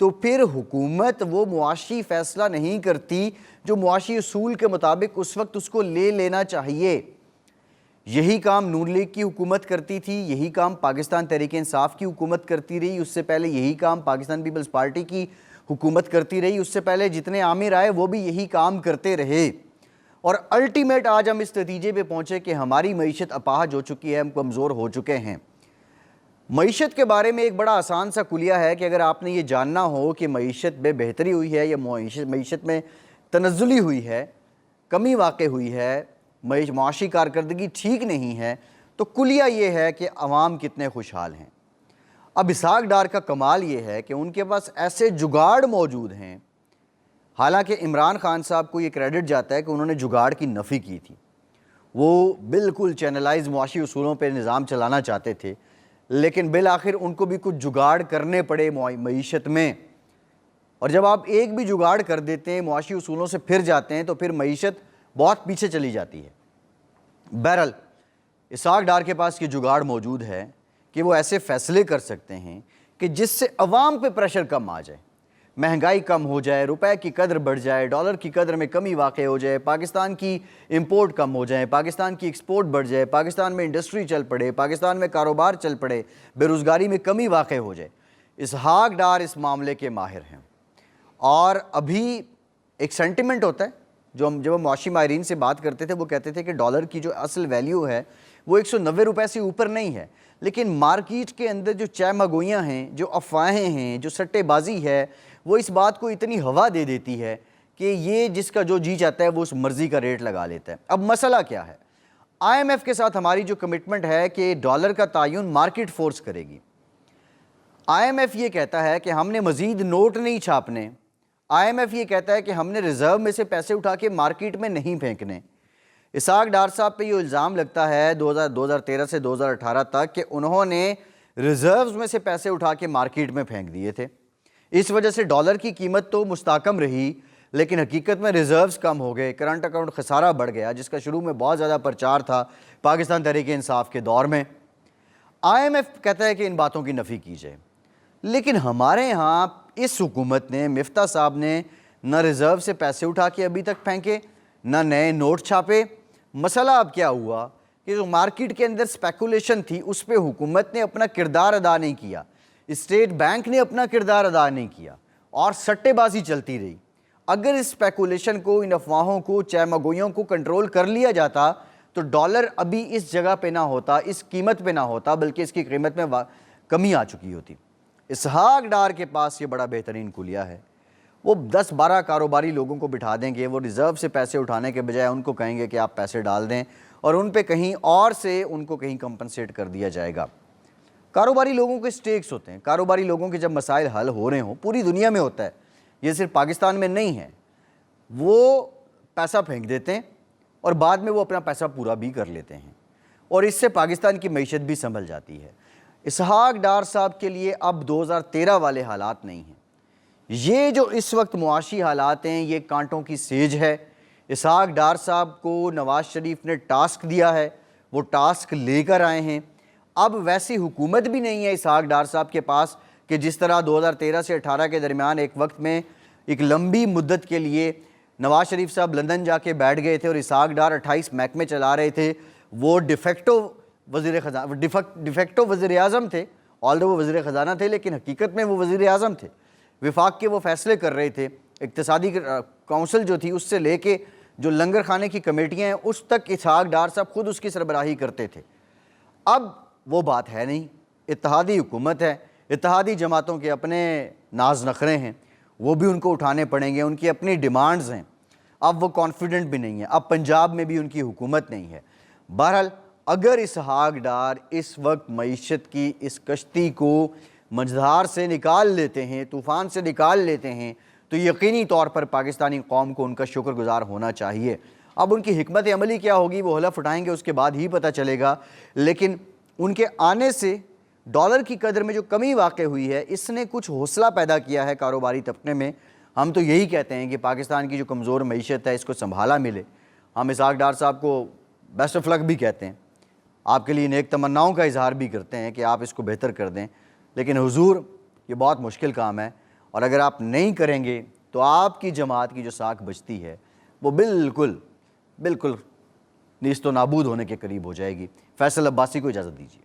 تو پھر حکومت وہ معاشی فیصلہ نہیں کرتی جو معاشی اصول کے مطابق اس وقت اس کو لے لینا چاہیے۔ یہی کام نون لیگ کی حکومت کرتی تھی، یہی کام پاکستان تحریک انصاف کی حکومت کرتی رہی، اس سے پہلے یہی کام پاکستان پیپلز پارٹی کی حکومت کرتی رہی، اس سے پہلے جتنے آمر آئے وہ بھی یہی کام کرتے رہے، اور الٹیمیٹ آج ہم اس نتیجے پہ پہنچے کہ ہماری معیشت اپاہج ہو چکی ہے، ہم کمزور ہو چکے ہیں۔ معیشت کے بارے میں ایک بڑا آسان سا کلیہ ہے کہ اگر آپ نے یہ جاننا ہو کہ معیشت میں بہتری ہوئی ہے یا معیشت میں تنزلی ہوئی ہے، کمی واقع ہوئی ہے، معاشی کارکردگی ٹھیک نہیں ہے، تو کلیہ یہ ہے کہ عوام کتنے خوشحال ہیں۔ اب اسحاق ڈار کا کمال یہ ہے کہ ان کے پاس ایسے جگاڑ موجود ہیں، حالانکہ عمران خان صاحب کو یہ کریڈٹ جاتا ہے کہ انہوں نے جگاڑ کی نفی کی تھی، وہ بالکل چینلائز معاشی اصولوں پہ نظام چلانا چاہتے تھے، لیکن بالآخر ان کو بھی کچھ جگاڑ کرنے پڑے معیشت میں، اور جب آپ ایک بھی جگاڑ کر دیتے ہیں، معاشی اصولوں سے پھر جاتے ہیں، تو پھر معیشت بہت پیچھے چلی جاتی ہے۔ بہرحال اسحاق ڈار کے پاس یہ جگاڑ موجود ہے کہ وہ ایسے فیصلے کر سکتے ہیں کہ جس سے عوام پہ پریشر کم آ جائے، مہنگائی کم ہو جائے، روپے کی قدر بڑھ جائے، ڈالر کی قدر میں کمی واقع ہو جائے، پاکستان کی امپورٹ کم ہو جائے، پاکستان کی ایکسپورٹ بڑھ جائے، پاکستان میں انڈسٹری چل پڑے، پاکستان میں کاروبار چل پڑے، بے روزگاری میں کمی واقع ہو جائے۔ اسحاق ڈار اس معاملے کے ماہر ہیں، اور ابھی ایک سینٹیمنٹ ہوتا ہے جب ہم معاشی ماہرین سے بات کرتے تھے، وہ کہتے تھے کہ ڈالر کی جو اصل ویلیو ہے وہ 190 روپے سے اوپر نہیں ہے، لیکن مارکیٹ کے اندر جو چہمگوئیاں ہیں، جو افواہیں ہیں، جو سٹے بازی ہے، وہ اس بات کو اتنی ہوا دے دیتی ہے کہ یہ جس کا جو جی چاہتا ہے وہ اس مرضی کا ریٹ لگا لیتا ہے۔ اب مسئلہ کیا ہے؟ آئی ایم ایف کے ساتھ ہماری جو کمٹمنٹ ہے کہ ڈالر کا تعین مارکیٹ فورس کرے گی۔ آئی ایم ایف یہ کہتا ہے کہ ہم نے مزید نوٹ نہیں چھاپنے، آئی ایم ایف یہ کہتا ہے کہ ہم نے ریزرو میں سے پیسے اٹھا کے مارکیٹ میں نہیں پھینکنے۔ اسحاق ڈار صاحب پہ یہ الزام لگتا ہے 2013 سے 2018 تک کہ انہوں نے ریزروز میں سے پیسے اٹھا کے مارکیٹ میں پھینک دیے تھے، اس وجہ سے ڈالر کی قیمت تو مستحکم رہی، لیکن حقیقت میں ریزروز کم ہو گئے، کرنٹ اکاؤنٹ خسارہ بڑھ گیا، جس کا شروع میں بہت زیادہ پرچار تھا پاکستان تحریک انصاف کے دور میں۔ آئی ایم ایف کہتا ہے کہ ان باتوں کی نفی کی جائے، لیکن ہمارے ہاں اس حکومت نے، مفتاح صاحب نے، نہ ریزرو سے پیسے اٹھا کے ابھی تک پھینکے، نہ نئے نوٹ چھاپے۔ مسئلہ اب کیا ہوا کہ جو مارکیٹ کے اندر سپیکولیشن تھی اس پہ حکومت نے اپنا کردار ادا نہیں کیا، اسٹیٹ بینک نے اپنا کردار ادا نہیں کیا، اور سٹے بازی چلتی رہی۔ اگر اس سپیکولیشن کو، ان افواہوں کو، چہمگوئیوں کو کنٹرول کر لیا جاتا تو ڈالر ابھی اس جگہ پہ نہ ہوتا، اس قیمت پہ نہ ہوتا، بلکہ اس کی قیمت میں کمی آ چکی ہوتی۔ اسحاق ڈار کے پاس یہ بڑا بہترین کلیہ ہے، وہ 10-12 کاروباری لوگوں کو بٹھا دیں گے، وہ ریزرو سے پیسے اٹھانے کے بجائے ان کو کہیں گے کہ آپ پیسے ڈال دیں، اور ان پہ کہیں اور سے ان کو کہیں کمپنسیٹ کر دیا جائے گا۔ کاروباری لوگوں کے سٹیکس ہوتے ہیں، کاروباری لوگوں کے جب مسائل حل ہو رہے ہوں، پوری دنیا میں ہوتا ہے، یہ صرف پاکستان میں نہیں ہے، وہ پیسہ پھینک دیتے ہیں اور بعد میں وہ اپنا پیسہ پورا بھی کر لیتے ہیں، اور اس سے پاکستان کی معیشت بھی سنبھل جاتی ہے۔ اسحاق ڈار صاحب کے لیے اب 2013 والے حالات نہیں ہیں، یہ جو اس وقت معاشی حالات ہیں یہ کانٹوں کی سیج ہے۔ اسحاق ڈار صاحب کو نواز شریف نے ٹاسک دیا ہے، وہ ٹاسک لے کر آئے ہیں۔ اب ویسی حکومت بھی نہیں ہے اسحاق ڈار صاحب کے پاس کہ جس طرح 2013 سے 18 کے درمیان ایک وقت میں ایک لمبی مدت کے لیے نواز شریف صاحب لندن جا کے بیٹھ گئے تھے اور اسحاق ڈار 28 محکمے چلا رہے تھے، وہ ڈیفیکٹو وزیر اعظم تھے، آلدو وہ وزیر خزانہ تھے لیکن حقیقت میں وہ وزیر اعظم تھے، وفاق کے وہ فیصلے کر رہے تھے، اقتصادی کونسل جو تھی اس سے لے کے جو لنگر خانے کی کمیٹیاں ہیں اس تک اسحاق ڈار صاحب خود اس کی سربراہی کرتے تھے۔ اب وہ بات ہے نہیں، اتحادی حکومت ہے، اتحادی جماعتوں کے اپنے ناز نخرے ہیں، وہ بھی ان کو اٹھانے پڑیں گے، ان کی اپنی ڈیمانڈز ہیں، اب وہ کانفیڈنٹ بھی نہیں ہے، اب پنجاب میں بھی ان کی حکومت نہیں ہے۔ بہرحال اگر اسحاق ڈار اس وقت معیشت کی اس کشتی کو مجدھار سے نکال لیتے ہیں، طوفان سے نکال لیتے ہیں، تو یقینی طور پر پاکستانی قوم کو ان کا شکر گزار ہونا چاہیے۔ اب ان کی حکمت عملی کیا ہوگی وہ حلف اٹھائیں گے، اس کے بعد ہی پتہ چلے گا، لیکن ان کے آنے سے ڈالر کی قدر میں جو کمی واقع ہوئی ہے اس نے کچھ حوصلہ پیدا کیا ہے کاروباری طبقے میں۔ ہم تو یہی کہتے ہیں کہ پاکستان کی جو کمزور معیشت ہے اس کو سنبھالا ملے۔ ہم اسحاق ڈار صاحب کو بیسٹ آف لک بھی کہتے ہیں، آپ کے لیے نیک تمناؤں کا اظہار بھی کرتے ہیں کہ آپ اس کو بہتر کر دیں، لیکن حضور یہ بہت مشکل کام ہے، اور اگر آپ نہیں کریں گے تو آپ کی جماعت کی جو ساکھ بچتی ہے وہ بالکل نیست و نابود ہونے کے قریب ہو جائے گی۔ فیصل عباسی کو اجازت دیجیے۔